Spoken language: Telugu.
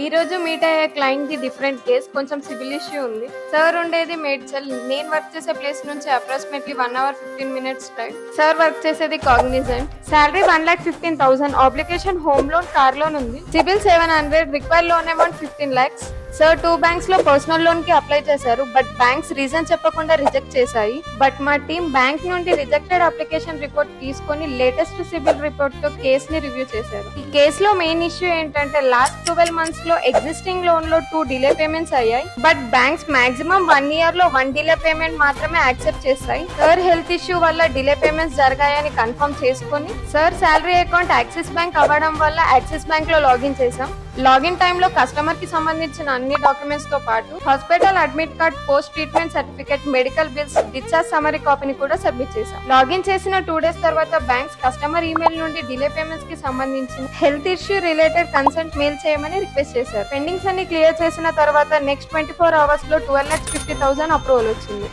ఈ రోజు మీట్ అయ్యే క్లయింట్ ది డిఫరెంట్ కేస్, కొంచెం సివిల్ ఇష్యూ ఉంది. సార్ ఉండేది మేడ్చల్, నేను వర్క్ చేసే ప్లేస్ నుంచి approximately 1 hour 15 minutes drive. Sir work చేసేది Cognizant. Salary 1,15,000, application home loan, car loan ఉంది. CIBIL 700, require loan amount 15 lakhs. Sir 2 banks లో పర్సనల్ లోన్ కి అప్లై చేశారు, బట్ బ్యాంక్స్ రీజన్ చెప్పకుండా రిజెక్ట్ చేశాయి. బట్ మా టీం బ్యాంక్ నుండి రిజెక్టెడ్ అప్లికేషన్ రిపోర్ట్ తీసుకొని లేటెస్ట్ సిబిల్ రిపోర్ట్ తో కేస్ ని రివ్యూ చేశారు. ఈ కేసులో మెయిన్ ఇష్యూ ఏంటంటే లాస్ట్ 12 months లో ఎగ్జిస్టింగ్ లోన్ లో 2 డిలే పేమెంట్స్ అయ్యాయి, బట్ బ్యాంక్స్ మాక్సిమం 1 year లో 1 డిలే పేమెంట్ మాత్రమే యాక్సెప్ట్ చేస్తాయి. సార్ హెల్త్ ఇష్యూ వల్ల డిలే పేమెంట్స్ జరిగాయని కన్ఫర్మ్ చేసుకుని sir salary account axis bank అవ్వడం వల్ల యాక్సిస్ బ్యాంక్ లో లాగిన్ చేశాం. లాగిన్ టైమ్ లో కస్టమర్ కి సంబంధించిన అన్ని డాక్యుమెంట్స్ తో పాటు hospital admit card, post treatment certificate, medical bills, discharge summary కాపీని కూడా సబ్మిట్ చేశాం. లాగిన్ చేసిన 2 days తర్వాత బ్యాంక్స్ కస్టమర్ ఈమెయిల్ నుండి డిలే పేమెంట్స్ కి సంబంధించిన health issue related consent mail చేయమని రిక్వెస్ట్ చేశారు. పెండింగ్స్ అన్ని క్లియర్ చేసిన తర్వాత నెక్స్ట్ 24 hours లో 12,50,000 అప్రూవల్ వచ్చింది.